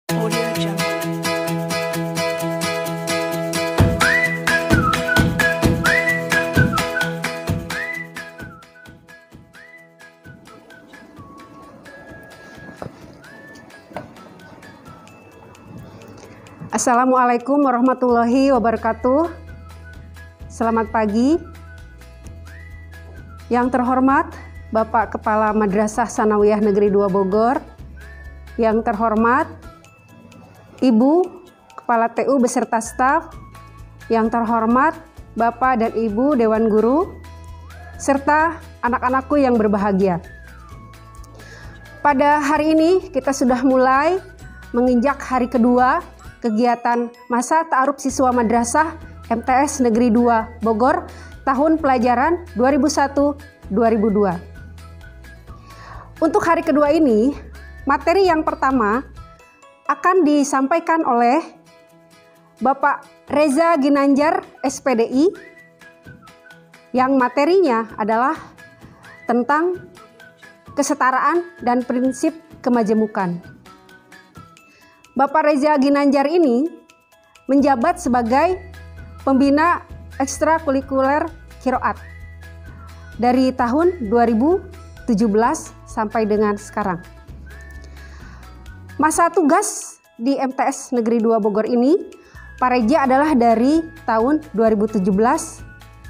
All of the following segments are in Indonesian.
Audio Jungle. Assalamualaikum warahmatullahi wabarakatuh. Selamat pagi. Yang terhormat Bapak Kepala Madrasah Tsanawiyah Negeri 2 Bogor, yang terhormat Ibu Kepala TU beserta staf, yang terhormat Bapak dan Ibu Dewan Guru, serta anak-anakku yang berbahagia. Pada hari ini kita sudah mulai menginjak hari kedua kegiatan masa ta'aruf siswa madrasah MTS Negeri 2 Bogor tahun pelajaran 2001-2002. Untuk hari kedua ini, materi yang pertama akan disampaikan oleh Bapak Reza Ginanjar SPDI, yang materinya adalah tentang kesetaraan dan prinsip kemajemukan. Bapak Reza Ginanjar ini menjabat sebagai pembina ekstrakurikuler Qiraat dari tahun 2017 sampai dengan sekarang. Masa tugas di MTS Negeri 2 Bogor ini, Pak Reza adalah dari tahun 2017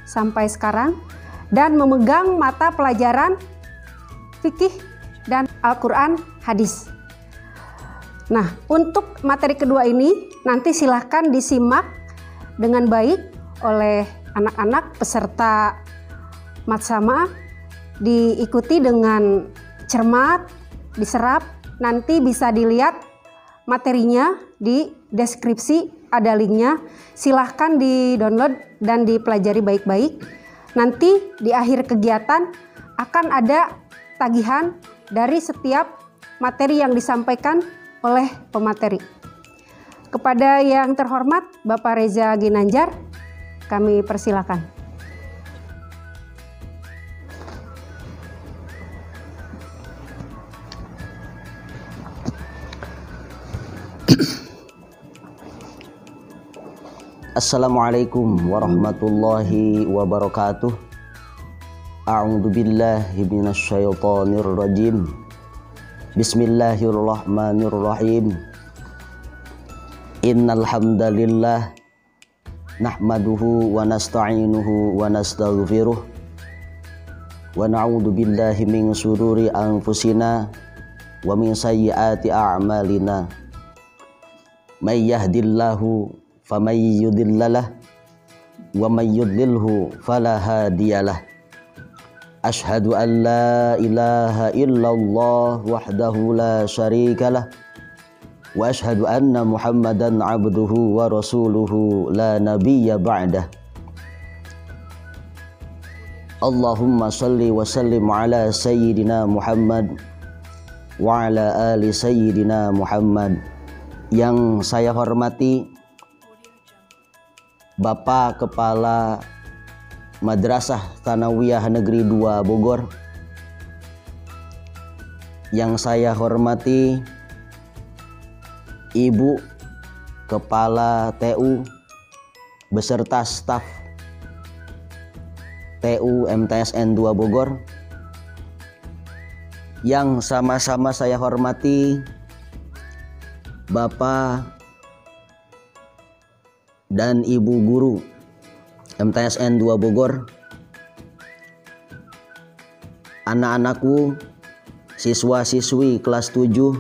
sampai sekarang dan memegang mata pelajaran fikih dan Al-Quran hadis. Nah, untuk materi kedua ini nanti silahkan disimak dengan baik oleh anak-anak peserta matsama, diikuti dengan cermat, diserap, nanti bisa dilihat materinya di deskripsi, ada linknya, silahkan di-download dan dipelajari baik-baik. Nanti di akhir kegiatan akan ada tagihan dari setiap materi yang disampaikan oleh pemateri. Kepada yang terhormat Bapak Reza Ginanjar, kami persilakan. Assalamualaikum warahmatullahi wabarakatuh. A'udzu billahi minasyaitonir rajim. Bismillahirrahmanirrahim. Innal hamdalillah nahmaduhu wa nasta'inuhu wa nastaghfiruh wa na'udzu billahi min shururi anfusina wa min sayyiati a'malina. May yahdillahu faman yudhillalah wa may yudlilhu fala hadiyalah. Ashhadu an la ilaha illallah wahdahu la syarikalah wa ashhadu anna Muhammadan abduhu wa rasuluhu la nabiyya ba'dah. Allahumma salli wa sallim ala sayyidina Muhammad wa ala ali sayyidina Muhammad. Yang saya hormati Bapak Kepala Madrasah Tsanawiyah Negeri 2 Bogor, yang saya hormati Ibu Kepala TU beserta staf TU MTSN 2 Bogor, yang sama-sama saya hormati Bapak dan Ibu Guru MTSN 2 Bogor, anak-anakku siswa-siswi kelas 7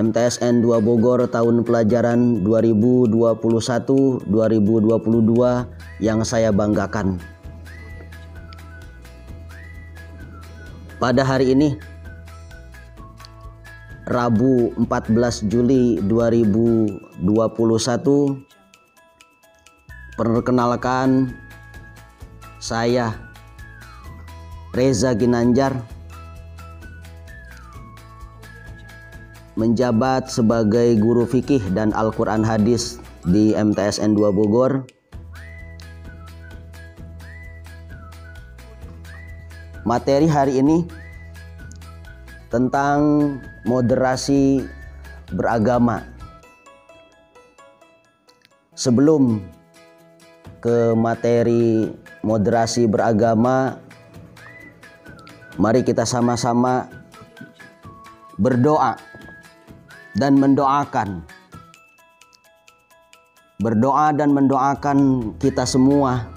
MTSN 2 Bogor tahun pelajaran 2021-2022 yang saya banggakan. Pada hari ini, Rabu 14 Juli 2021, perkenalkan, saya Reza Ginanjar menjabat sebagai guru fikih dan Al-Quran hadis di MTSN 2 Bogor. Materi hari ini tentang moderasi beragama. Sebelum ke materi moderasi beragama, mari kita sama-sama berdoa dan mendoakan. Berdoa dan mendoakan kita semua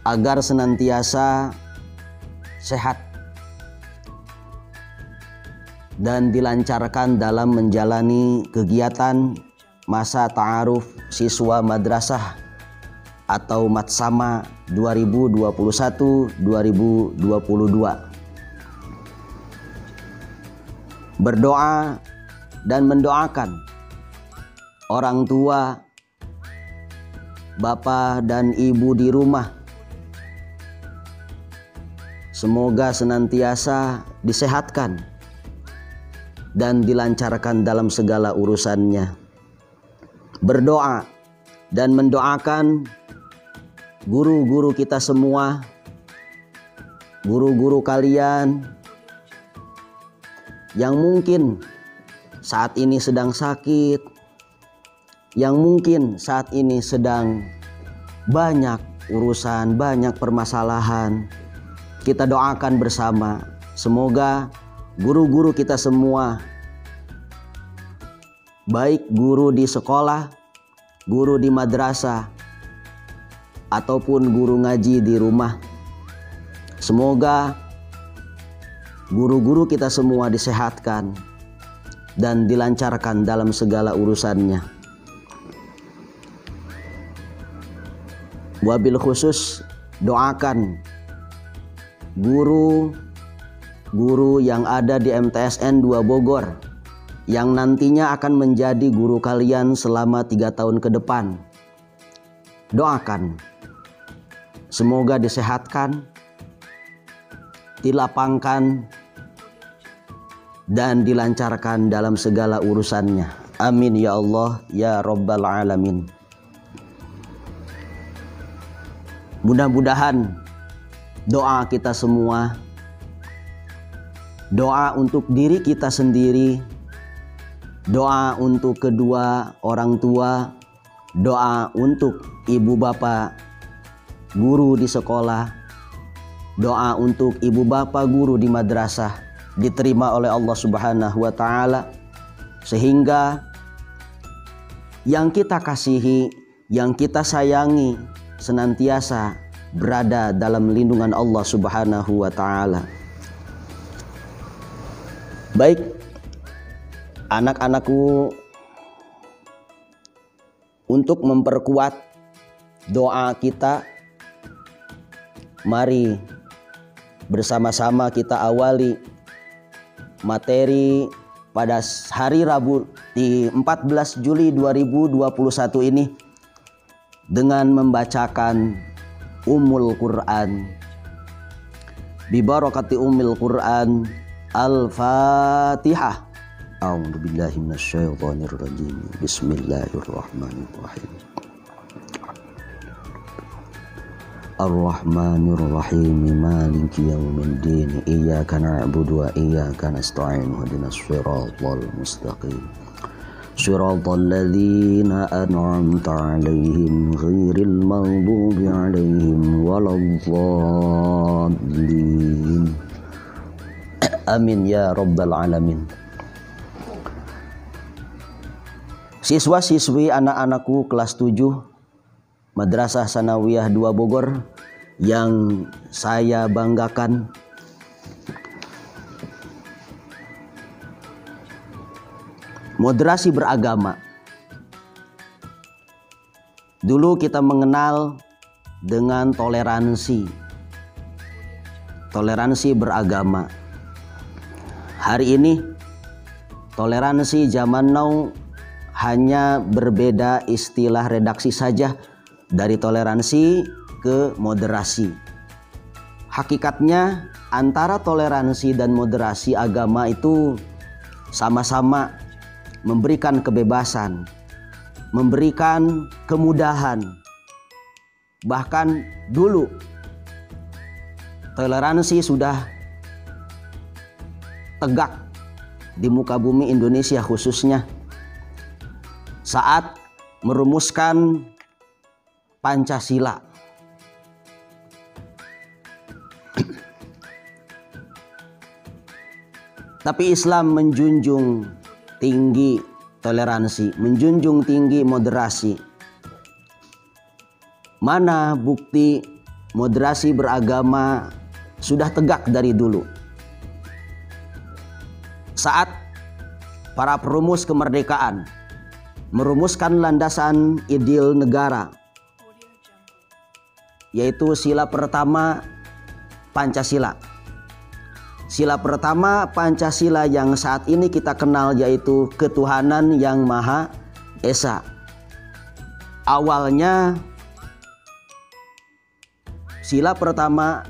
agar senantiasa sehat dan dilancarkan dalam menjalani kegiatan masa ta'aruf siswa madrasah atau Matsama 2021-2022. Berdoa dan mendoakan orang tua, bapak dan ibu di rumah, semoga senantiasa disehatkan dan dilancarkan dalam segala urusannya. Berdoa dan mendoakan guru-guru kita semua, guru-guru kalian yang mungkin saat ini sedang sakit, yang mungkin saat ini sedang banyak urusan, banyak permasalahan. Kita doakan bersama, semoga guru-guru kita semua, baik guru di sekolah, guru di madrasah, ataupun guru ngaji di rumah, semoga guru-guru kita semua disehatkan dan dilancarkan dalam segala urusannya. Wabil khusus doakan guru-guru yang ada di MTSN 2 Bogor yang nantinya akan menjadi guru kalian selama 3 tahun ke depan. Doakan semoga disehatkan, dilapangkan, dan dilancarkan dalam segala urusannya. Amin ya Allah ya Rabbal Alamin. Mudah-mudahan doa kita semua, doa untuk diri kita sendiri, doa untuk kedua orang tua, doa untuk ibu bapak guru di sekolah, doa untuk ibu bapak guru di madrasah diterima oleh Allah Subhanahu wa taala, sehingga yang kita kasihi, yang kita sayangi senantiasa berada dalam lindungan Allah Subhanahu wa taala. Baik, anak-anakku, untuk memperkuat doa kita, mari bersama-sama kita awali materi pada hari Rabu di 14 Juli 2021 ini dengan membacakan Ummul Quran. Bi barakati Ummul Quran, Al-Fatihah. A'udzu billahi minasyaitonir rajim. Bismillahirrahmanirrahim. Ar-Rahmanir Rahim, Maliki Yaumiddin, Iyyaka na'budu wa iyyaka nasta'in, ihdinas siratal mustaqim. Siratal ladzina an'amta 'alaihim ghairil maghdubi 'alaihim waladdallin. Amin ya Rabbal Alamin. Siswa-siswi anak-anakku kelas 7 Madrasah Sanawiyah 2 Bogor yang saya banggakan, moderasi beragama. Dulu kita mengenal dengan toleransi beragama. Hari ini toleransi zaman now hanya berbeda istilah redaksi saja, dari toleransi ke moderasi. Hakikatnya antara toleransi dan moderasi agama itu sama-sama memberikan kebebasan, memberikan kemudahan. Bahkan dulu toleransi sudah tegak di muka bumi Indonesia khususnya saat merumuskan Pancasila. Tapi Islam menjunjung tinggi toleransi, menjunjung tinggi moderasi. Mana bukti moderasi beragama sudah tegak dari dulu. Saat para perumus kemerdekaan merumuskan landasan ideal negara, yaitu sila pertama Pancasila. Sila pertama Pancasila yang saat ini kita kenal yaitu ketuhanan yang Maha Esa. Awalnya sila pertama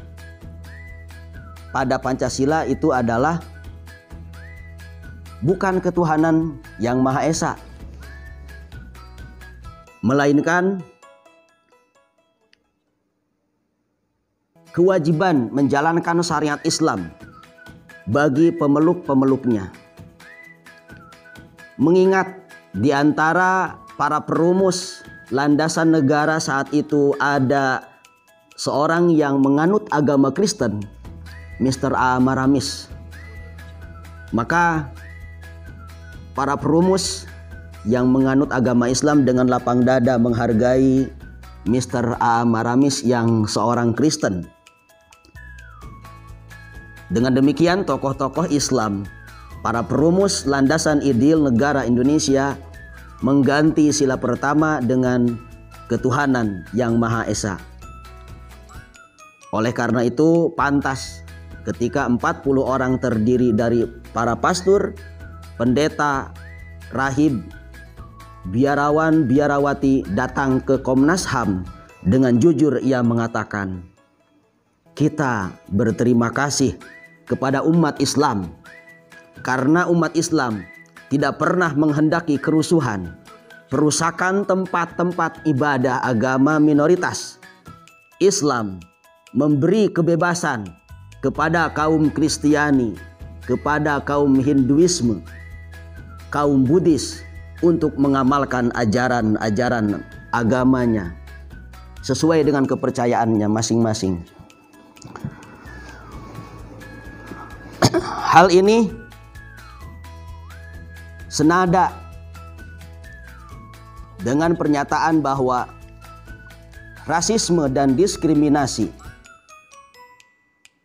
pada Pancasila itu adalah bukan ketuhanan yang Maha Esa, melainkan kewajiban menjalankan syariat Islam bagi pemeluk-pemeluknya. Mengingat di antara para perumus landasan negara saat itu ada seorang yang menganut agama Kristen, Mr. Maramis. Maka para perumus yang menganut agama Islam dengan lapang dada menghargai Mr. Maramis yang seorang Kristen. Dengan demikian tokoh-tokoh Islam, para perumus landasan ideal negara Indonesia mengganti sila pertama dengan ketuhanan yang Maha Esa. Oleh karena itu pantas ketika 40 orang terdiri dari para pastor, pendeta, rahib, biarawan, biarawati datang ke Komnas HAM dengan jujur ia mengatakan, kita berterima kasih kepada umat Islam karena umat Islam tidak pernah menghendaki kerusuhan, perusakan tempat-tempat ibadah agama minoritas. Islam memberi kebebasan kepada kaum Kristiani, kepada kaum Hinduisme, kaum Buddhis untuk mengamalkan ajaran-ajaran agamanya sesuai dengan kepercayaannya masing-masing. Hal ini senada dengan pernyataan bahwa rasisme dan diskriminasi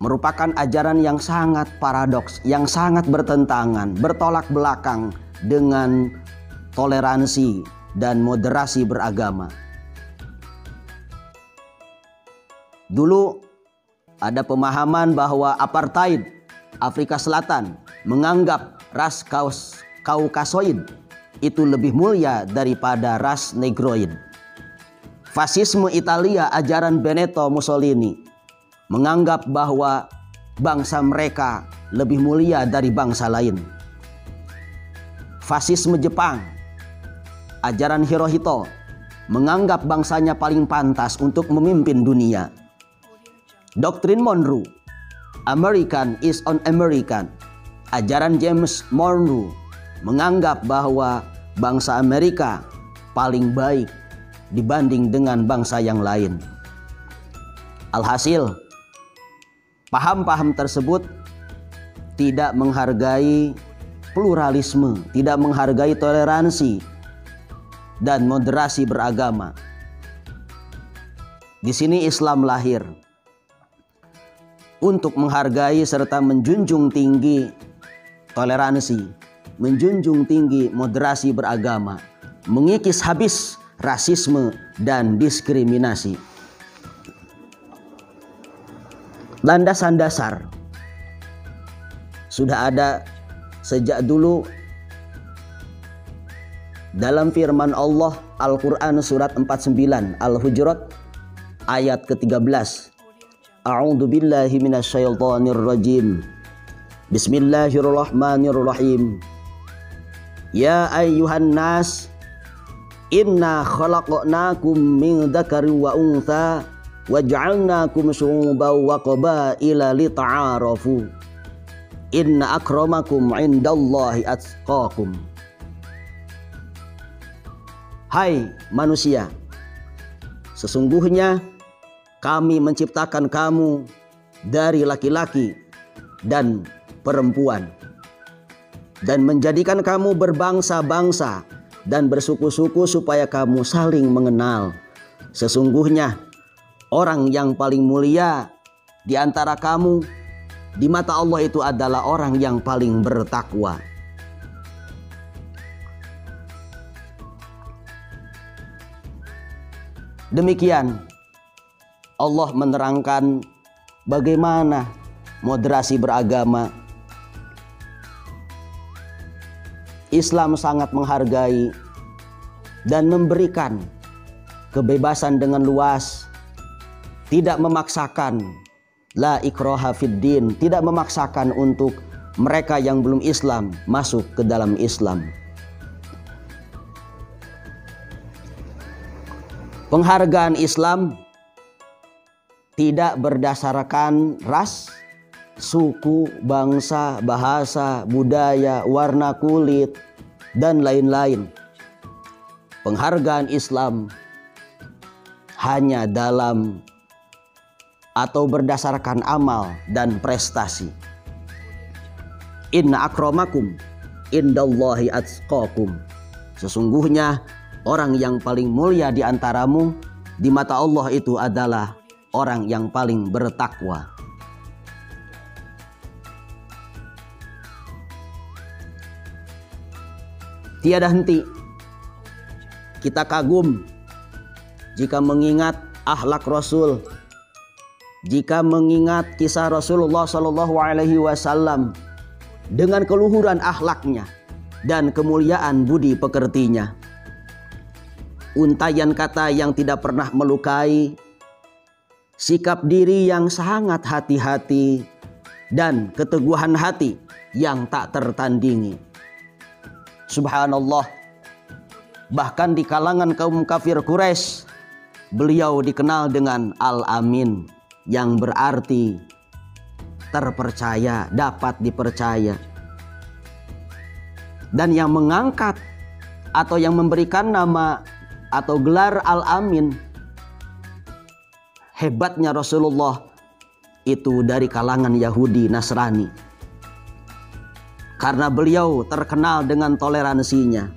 merupakan ajaran yang sangat paradoks, yang sangat bertentangan, bertolak belakang dengan toleransi dan moderasi beragama. Dulu ada pemahaman bahwa apartheid Afrika Selatan menganggap ras Kaukasoid itu lebih mulia daripada ras Negroid. Fasisme Italia ajaran Benito Mussolini menganggap bahwa bangsa mereka lebih mulia dari bangsa lain. Fasisme Jepang ajaran Hirohito menganggap bangsanya paling pantas untuk memimpin dunia. Doktrin Monroe, American is on American, ajaran James Monroe menganggap bahwa bangsa Amerika paling baik dibanding dengan bangsa yang lain. Alhasil, paham-paham tersebut tidak menghargai pluralisme, tidak menghargai toleransi dan moderasi beragama. Di sini Islam lahir untuk menghargai serta menjunjung tinggi toleransi, menjunjung tinggi moderasi beragama, mengikis habis rasisme dan diskriminasi. Landasan dasar sudah ada sejak dulu dalam firman Allah Al-Quran surat 49 Al-Hujurat ayat ke-13. A'udzu billahi minasyaitonir rajim. Bismillahirrahmanirrahim. Ya ayyuhan nas, inna khalaqnakum min dzakari wa untha wa ja'alnakum syu'uban wa qabaila lita'arafu. Inna akramakum indallahi atqakum. Hai manusia, sesungguhnya kami menciptakan kamu dari laki-laki dan perempuan dan menjadikan kamu berbangsa-bangsa dan bersuku-suku supaya kamu saling mengenal. Sesungguhnya orang yang paling mulia di antara kamu di mata Allah itu adalah orang yang paling bertakwa. Demikian Allah menerangkan bagaimana moderasi beragama. Islam sangat menghargai dan memberikan kebebasan dengan luas, tidak memaksakan. La ikraha fid din, tidak memaksakan untuk mereka yang belum Islam masuk ke dalam Islam. Penghargaan Islam tidak berdasarkan ras, suku, bangsa, bahasa, budaya, warna kulit, dan lain-lain. Penghargaan Islam hanya dalam atau berdasarkan amal dan prestasi. Inna akramakum indallahi atqakum. Sesungguhnya orang yang paling mulia di antaramu di mata Allah itu adalah orang yang paling bertakwa. Tiada henti kita kagum jika mengingat akhlak Rasul, jika mengingat kisah Rasulullah Shallallahu Alaihi Wasallam dengan keluhuran akhlaknya dan kemuliaan budi pekertinya, untayan kata yang tidak pernah melukai, sikap diri yang sangat hati-hati, dan keteguhan hati yang tak tertandingi. Subhanallah, bahkan di kalangan kaum kafir Quraisy, beliau dikenal dengan Al-Amin, yang berarti terpercaya, dapat dipercaya. Dan yang mengangkat atau yang memberikan nama atau gelar Al-Amin, hebatnya Rasulullah itu dari kalangan Yahudi Nasrani, karena beliau terkenal dengan toleransinya,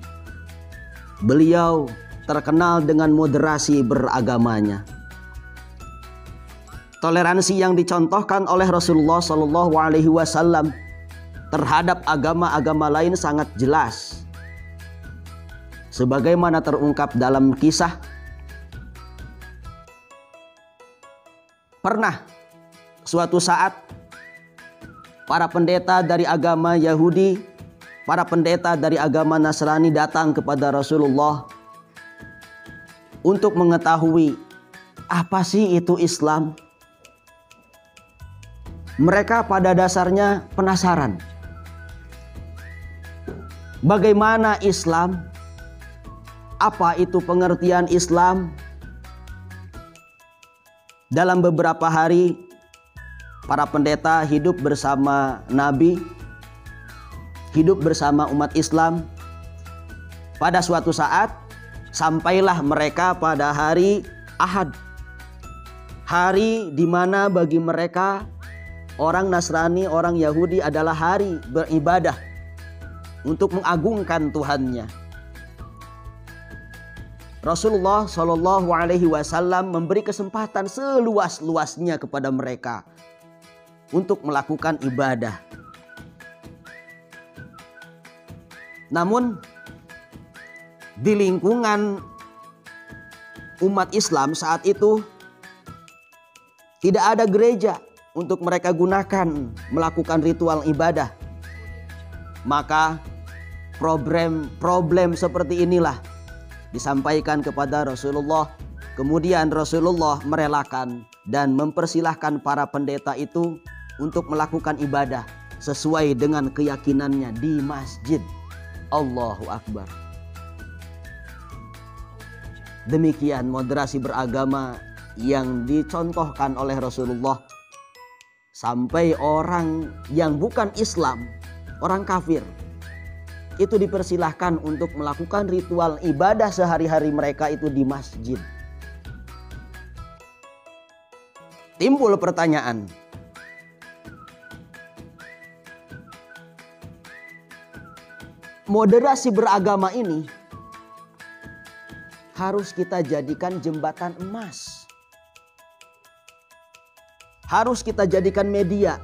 beliau terkenal dengan moderasi beragamanya. Toleransi yang dicontohkan oleh Rasulullah Shallallahu Alaihi Wasallam terhadap agama-agama lain sangat jelas, sebagaimana terungkap dalam kisah. Pernah suatu saat para pendeta dari agama Yahudi, para pendeta dari agama Nasrani datang kepada Rasulullah untuk mengetahui apa sih itu Islam. Mereka pada dasarnya penasaran, bagaimana Islam, apa itu pengertian Islam. Dalam beberapa hari para pendeta hidup bersama Nabi, hidup bersama umat Islam. Pada suatu saat sampailah mereka pada hari Ahad, hari di mana bagi mereka orang Nasrani, orang Yahudi adalah hari beribadah untuk mengagungkan Tuhannya. Rasulullah Shallallahu Alaihi Wasallam memberi kesempatan seluas-luasnya kepada mereka untuk melakukan ibadah. Namun di lingkungan umat Islam saat itu tidak ada gereja untuk mereka gunakan melakukan ritual ibadah. Maka problem seperti inilah disampaikan kepada Rasulullah. Kemudian Rasulullah merelakan dan mempersilahkan para pendeta itu untuk melakukan ibadah sesuai dengan keyakinannya di masjid. Allahu Akbar. Demikian moderasi beragama yang dicontohkan oleh Rasulullah sampai orang yang bukan Islam, orang kafir, itu dipersilahkan untuk melakukan ritual ibadah sehari-hari mereka itu di masjid. Timbul pertanyaan, moderasi beragama ini harus kita jadikan jembatan emas. Harus kita jadikan media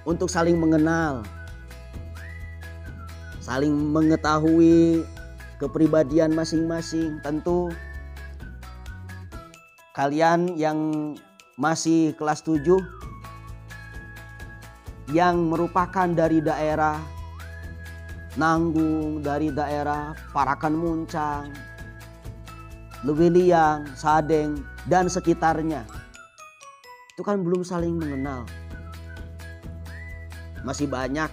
untuk saling mengenal, saling mengetahui kepribadian masing-masing. Tentu kalian yang masih kelas 7 yang merupakan dari daerah Nanggung, dari daerah Parakan Muncang, Lewiliang, Sadeng, dan sekitarnya, itu kan belum saling mengenal. Masih banyak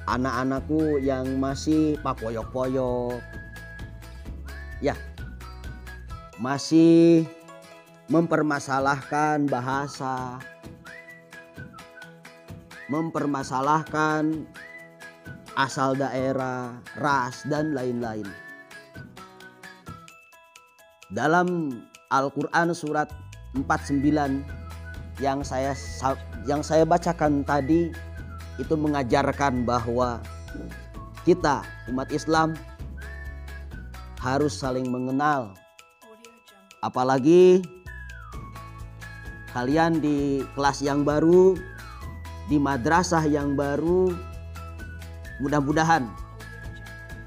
anak-anakku yang masih papoyok-poyok, ya, masih mempermasalahkan bahasa, mempermasalahkan asal daerah, ras, dan lain-lain. Dalam Al-Quran surat 49 yang saya bacakan tadi itu mengajarkan bahwa kita umat Islam harus saling mengenal. Apalagi kalian di kelas yang baru, di madrasah yang baru, mudah-mudahan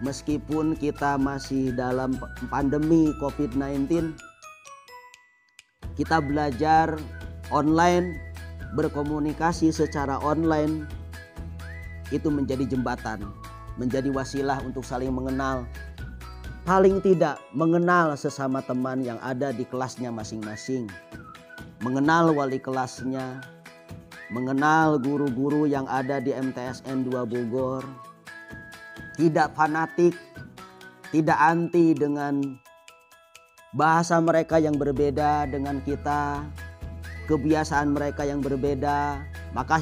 meskipun kita masih dalam pandemi COVID-19, kita belajar online, berkomunikasi secara online, itu menjadi jembatan, menjadi wasilah untuk saling mengenal. Paling tidak mengenal sesama teman yang ada di kelasnya masing-masing, mengenal wali kelasnya, mengenal guru-guru yang ada di MTSN 2 Bogor. Tidak fanatik, tidak anti dengan bahasa mereka yang berbeda dengan kita, kebiasaan mereka yang berbeda. Maka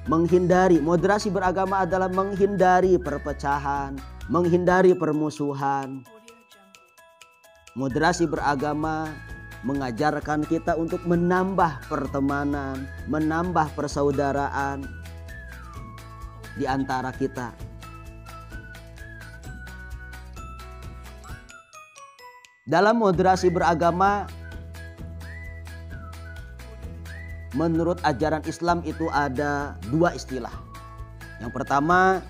menghindari. Moderasi beragama adalah menghindari perpecahan, menghindari permusuhan. Moderasi beragama mengajarkan kita untuk menambah pertemanan, menambah persaudaraan di antara kita. Dalam moderasi beragama, menurut ajaran Islam itu ada 2 istilah. Yang pertama,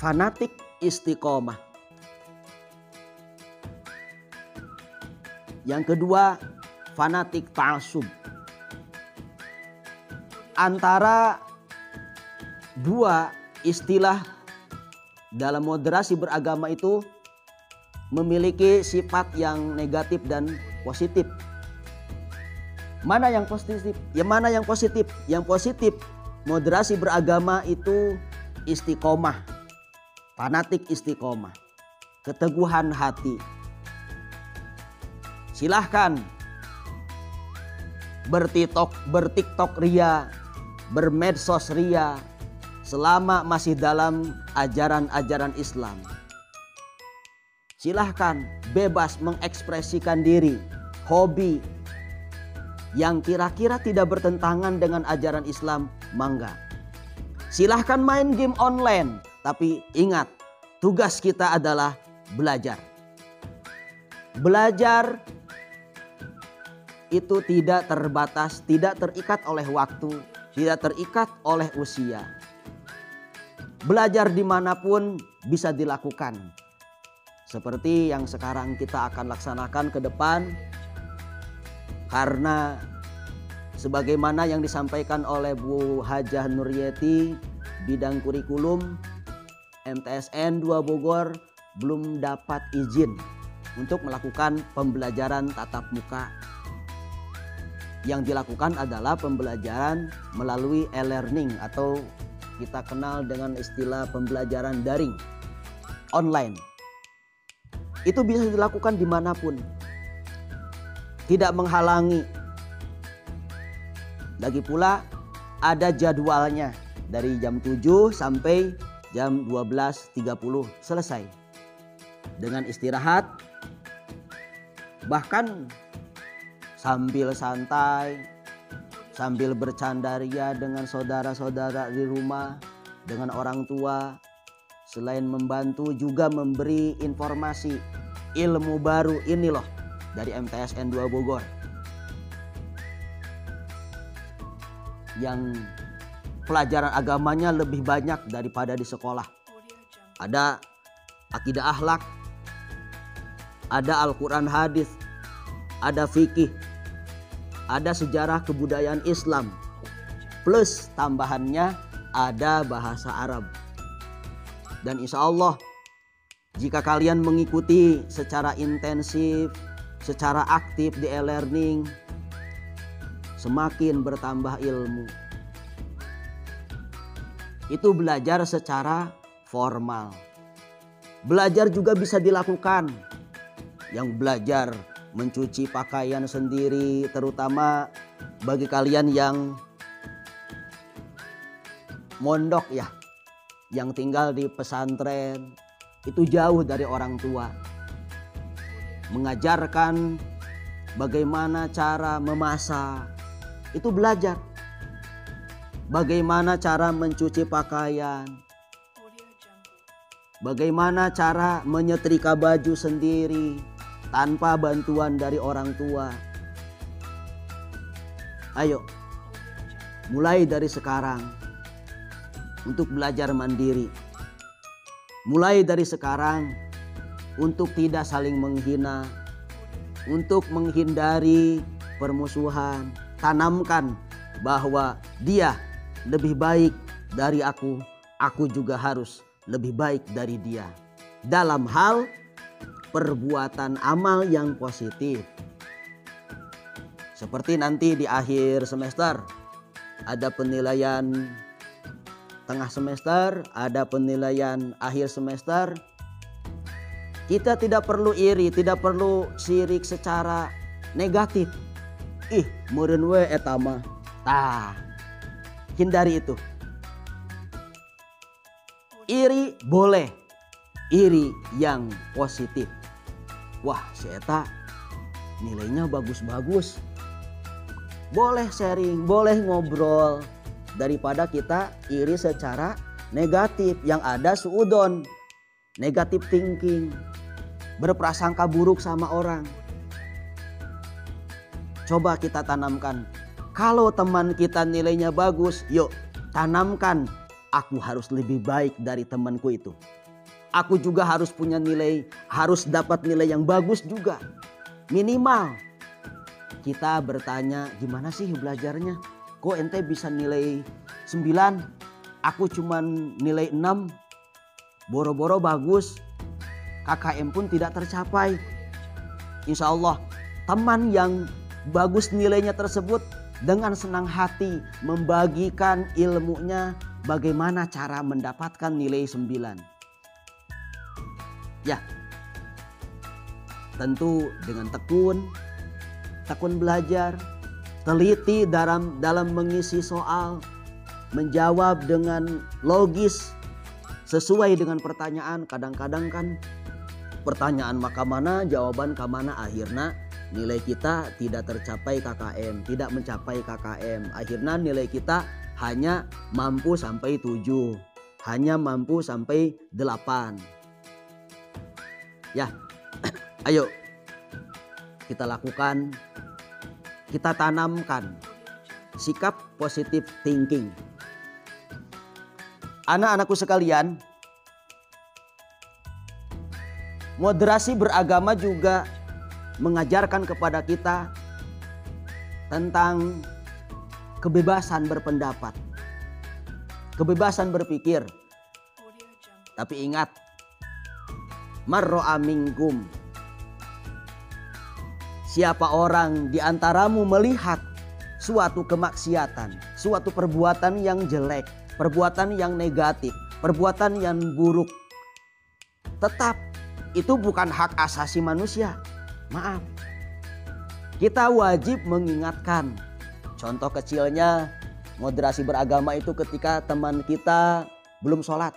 fanatik istiqomah. Yang kedua, fanatik ta'assub. Antara 2 istilah dalam moderasi beragama itu memiliki sifat yang negatif dan positif. Mana yang positif? Mana yang positif? Yang positif, moderasi beragama itu istiqomah, fanatik istiqomah, keteguhan hati. Silahkan bertiktok ria, bermedsos ria, selama masih dalam ajaran-ajaran Islam. Silahkan bebas mengekspresikan diri, hobi yang kira-kira tidak bertentangan dengan ajaran Islam, mangga. Silahkan main game online, tapi ingat, tugas kita adalah belajar. Belajar itu tidak terbatas, tidak terikat oleh waktu, tidak terikat oleh usia. Belajar dimanapun bisa dilakukan. Seperti yang sekarang kita akan laksanakan ke depan. Karena sebagaimana yang disampaikan oleh Bu Hajah Nuryeti, bidang kurikulum MTSN 2 Bogor belum dapat izin untuk melakukan pembelajaran tatap muka. Yang dilakukan adalah pembelajaran melalui e-learning atau kita kenal dengan istilah pembelajaran daring, online. Itu bisa dilakukan dimanapun. Tidak menghalangi Lagi pula ada jadwalnya dari jam 7 sampai jam 12.30 selesai. Dengan istirahat, bahkan sambil santai, sambil bercanda ria dengan saudara-saudara di rumah, dengan orang tua. Selain membantu juga memberi informasi ilmu baru ini loh dari MTSN 2 Bogor. Yang pelajaran agamanya lebih banyak daripada di sekolah. Ada akidah akhlak, ada Al-Quran hadis, ada fikih, ada sejarah kebudayaan Islam, plus tambahannya ada bahasa Arab. Dan insya Allah jika kalian mengikuti secara intensif, secara aktif di e-learning, semakin bertambah ilmu. Itu belajar secara formal. Belajar juga bisa dilakukan. Yang belajar mencuci pakaian sendiri, terutama bagi kalian yang mondok ya, yang tinggal di pesantren, itu jauh dari orang tua. Mengajarkan bagaimana cara memasak, itu belajar. Bagaimana cara mencuci pakaian, bagaimana cara menyetrika baju sendiri tanpa bantuan dari orang tua. Ayo, mulai dari sekarang untuk belajar mandiri. Mulai dari sekarang untuk tidak saling menghina, untuk menghindari permusuhan. Tanamkan bahwa dia lebih baik dari aku juga harus lebih baik dari dia. Dalam hal perbuatan amal yang positif. Seperti nanti di akhir semester ada penilaian tengah semester, ada penilaian akhir semester. Kita tidak perlu iri, tidak perlu sirik secara negatif. Ih, meureun we eta mah. Tah, hindari itu. Iri boleh, iri yang positif. Wah, si eta nilainya bagus-bagus. Boleh sharing, boleh ngobrol. Daripada kita iri secara negatif, yang ada suudon, negatif thinking, berprasangka buruk sama orang. Coba kita tanamkan, kalau teman kita nilainya bagus, yuk tanamkan, aku harus lebih baik dari temanku itu. Aku juga harus punya nilai, harus dapat nilai yang bagus juga. Minimal kita bertanya, gimana sih belajarnya? Kok ente bisa nilai 9, aku cuman nilai 6. Boro-boro bagus, KKM pun tidak tercapai. Insya Allah teman yang bagus nilainya tersebut dengan senang hati membagikan ilmunya bagaimana cara mendapatkan nilai 9. Ya, tentu dengan tekun belajar, teliti dalam mengisi soal, menjawab dengan logis sesuai dengan pertanyaan. Kadang-kadang kan pertanyaan maka mana, jawaban ke mana, akhirnya nilai kita tidak tercapai KKM, tidak mencapai KKM. Akhirnya nilai kita hanya mampu sampai 7, hanya mampu sampai 8. Ya, ayo kita lakukan, kita tanamkan sikap positif thinking. Anak-anakku sekalian, moderasi beragama juga mengajarkan kepada kita tentang kebebasan berpendapat, kebebasan berpikir. Tapi ingat, marro'a minkum, siapa orang di antaramu melihat suatu kemaksiatan, suatu perbuatan yang jelek, perbuatan yang negatif, perbuatan yang buruk, tetap itu bukan hak asasi manusia. Maaf, kita wajib mengingatkan Contoh kecilnya moderasi beragama itu ketika teman kita belum sholat.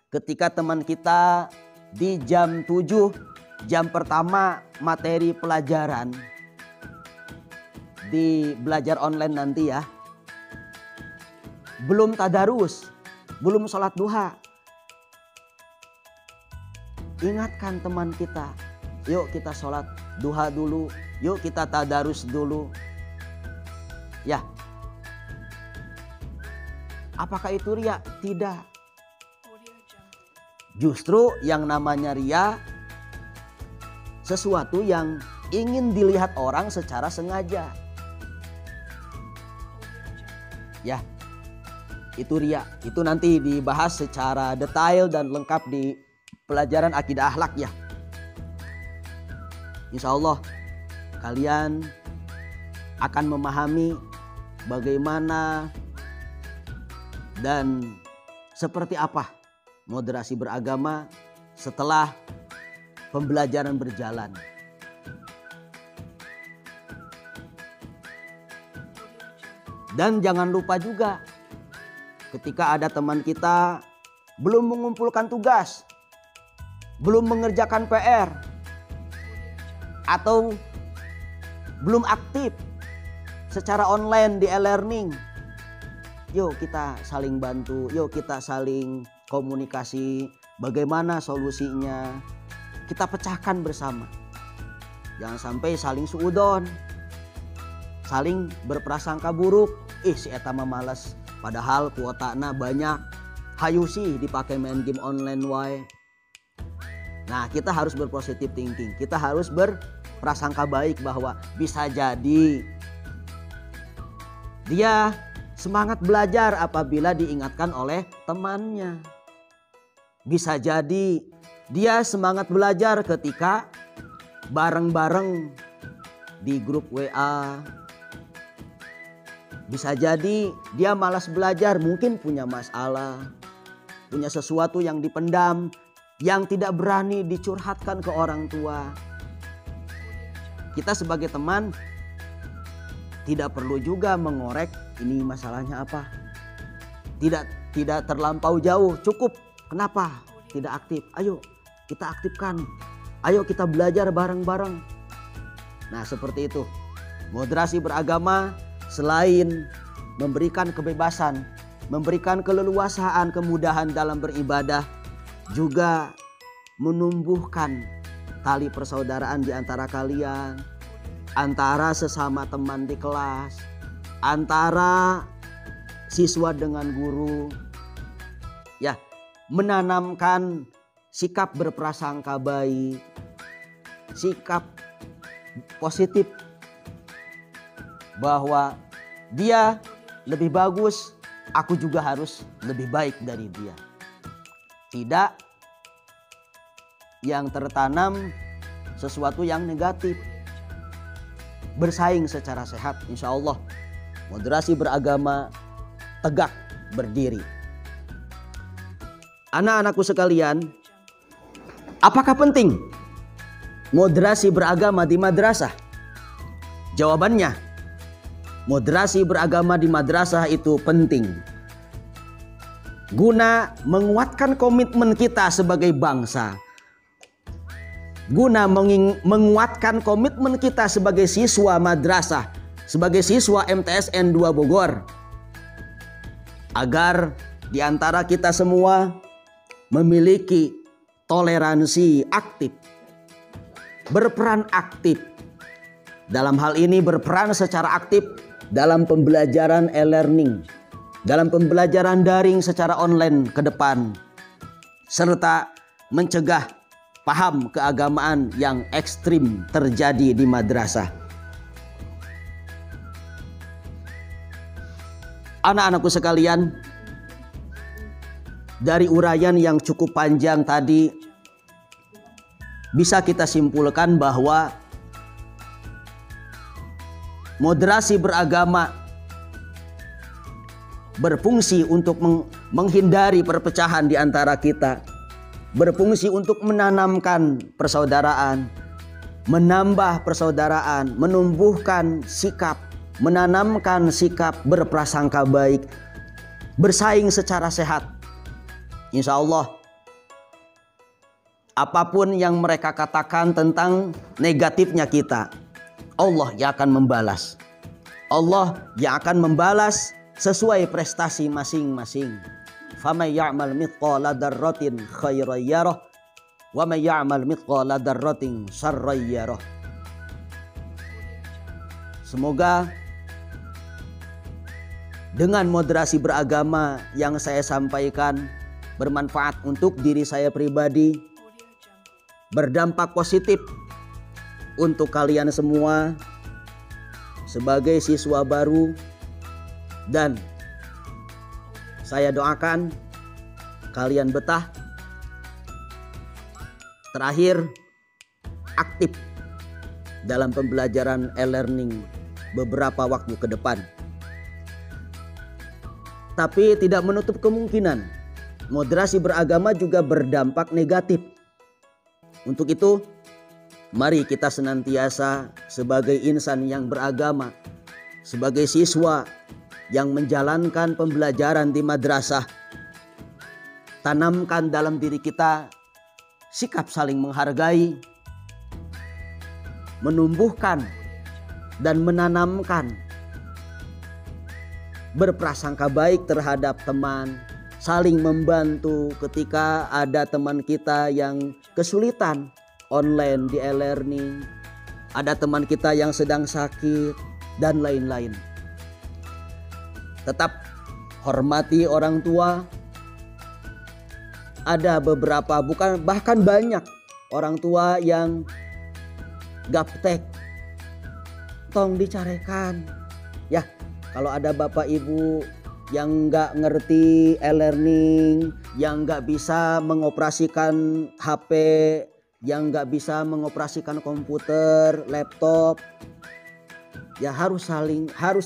Ketika teman kita di jam 7, jam pertama materi pelajaran di belajar online nanti ya, belum tadarus, belum sholat duha. Ingatkan teman kita, yuk kita sholat duha dulu, yuk kita tadarus dulu. Ya, apakah itu riya? Tidak. Justru yang namanya riya sesuatu yang ingin dilihat orang secara sengaja. Ya, itu riya. Itu nanti dibahas secara detail dan lengkap di pelajaran akidah akhlak ya. Insya Allah kalian akan memahami bagaimana dan seperti apa moderasi beragama setelah pembelajaran berjalan. Dan jangan lupa juga ketika ada teman kita belum mengumpulkan tugas, belum mengerjakan PR, atau belum aktif secara online di e-learning, yuk kita saling bantu, yuk kita saling komunikasi bagaimana solusinya, kita pecahkan bersama. Jangan sampai saling suudon, saling berprasangka buruk. Si eta mah males, padahal kuotana banyak, hayu sih dipakai main game online wae. Nah, kita harus berpositif thinking, kita harus berprasangka baik bahwa bisa jadi dia semangat belajar apabila diingatkan oleh temannya. Bisa jadi dia semangat belajar ketika bareng-bareng di grup WA. Bisa jadi dia malas belajar, mungkin punya masalah, punya sesuatu yang dipendam, yang tidak berani dicurhatkan ke orang tua. Kita sebagai teman tidak perlu juga mengorek ini masalahnya apa. Tidak terlampau jauh, cukup. Kenapa tidak aktif? Ayo kita aktifkan. Ayo kita belajar bareng-bareng. Nah, seperti itu. Moderasi beragama selain memberikan kebebasan, memberikan keleluasaan, kemudahan dalam beribadah, juga menumbuhkan tali persaudaraan di antara kalian, antara sesama teman di kelas, antara siswa dengan guru. Ya, menanamkan sikap berprasangka baik, sikap positif bahwa dia lebih bagus, aku juga harus lebih baik dari dia. Tidak yang tertanam sesuatu yang negatif. Bersaing secara sehat, insya Allah moderasi beragama tegak berdiri. Anak-anakku sekalian, apakah penting moderasi beragama di madrasah? Jawabannya, moderasi beragama di madrasah itu penting guna menguatkan komitmen kita sebagai bangsa, guna menguatkan komitmen kita sebagai siswa madrasah, sebagai siswa MTSN 2 Bogor, agar di antara kita semua memiliki toleransi aktif, berperan aktif. Dalam hal ini berperan secara aktif dalam pembelajaran e-learning, dalam pembelajaran daring secara online ke depan, serta mencegah paham keagamaan yang ekstrim terjadi di madrasah. Anak-anakku sekalian, dari uraian yang cukup panjang tadi, bisa kita simpulkan bahwa moderasi beragama berfungsi untuk menghindari perpecahan di antara kita, berfungsi untuk menanamkan persaudaraan, menambah persaudaraan, menumbuhkan sikap menanamkan sikap berprasangka baik, bersaing secara sehat. Insya Allah apapun yang mereka katakan tentang negatifnya kita, Allah yang akan membalas. Allah yang akan membalas sesuai prestasi masing-masing. Faman ya'mal mithqala dzarratin khairan yarah wa man ya'mal mithqala dzarratin syarran yarah. Semoga dengan moderasi beragama yang saya sampaikan bermanfaat untuk diri saya pribadi, berdampak positif untuk kalian semua sebagai siswa baru, dan saya doakan kalian betah, terakhir aktif dalam pembelajaran e-learning beberapa waktu ke depan. Tapi tidak menutup kemungkinan moderasi beragama juga berdampak negatif. Untuk itu, mari kita senantiasa sebagai insan yang beragama, sebagai siswa yang menjalankan pembelajaran di madrasah, tanamkan dalam diri kita sikap saling menghargai, menumbuhkan dan menanamkan berprasangka baik terhadap teman, saling membantu ketika ada teman kita yang kesulitan online di e-learning, ada teman kita yang sedang sakit, dan lain-lain. Tetap hormati orang tua. Ada beberapa, bahkan banyak orang tua yang gaptek, tong dicarekan. Ya, kalau ada bapak ibu yang nggak ngerti e-learning, yang nggak bisa mengoperasikan HP, yang nggak bisa mengoperasikan komputer, laptop, ya harus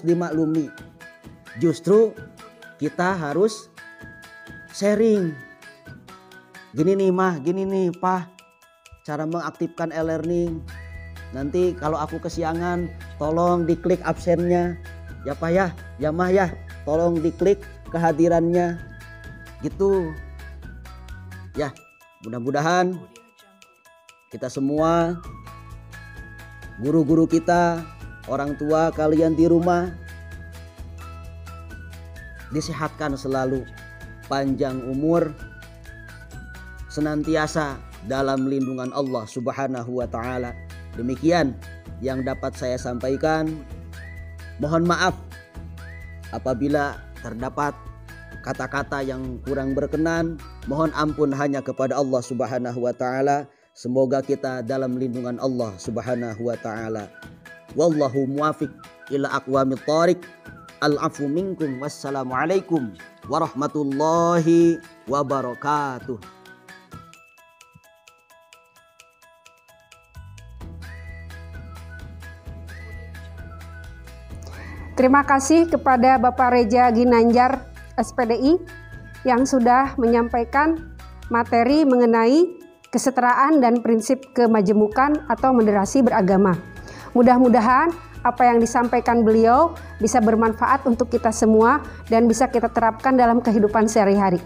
dimaklumi. Justru kita harus sharing. Gini nih mah, gini nih pak, cara mengaktifkan e-learning. Nanti kalau aku kesiangan, tolong diklik absennya. Ya pak ya, ya mah ya, tolong diklik kehadirannya. Gitu. Ya, mudah-mudahan kita semua, guru-guru kita, orang tua kalian di rumah, disehatkan selalu, panjang umur, senantiasa dalam lindungan Allah Subhanahu wa Ta'ala. Demikian yang dapat saya sampaikan. Mohon maaf apabila terdapat kata-kata yang kurang berkenan. Mohon ampun hanya kepada Allah Subhanahu wa Ta'ala. Semoga kita dalam lindungan Allah Subhanahu wa Ta'ala. Wallahu muwafiq ila aqwamit thariq. Al-afu minkum. Wassalamualaikum warahmatullahi wabarakatuh. Terima kasih kepada Bapak Reja Ginanjar, SPDI, yang sudah menyampaikan materi mengenai kesetaraan dan prinsip kemajemukan atau moderasi beragama. Mudah-mudahan apa yang disampaikan beliau bisa bermanfaat untuk kita semua dan bisa kita terapkan dalam kehidupan sehari-hari.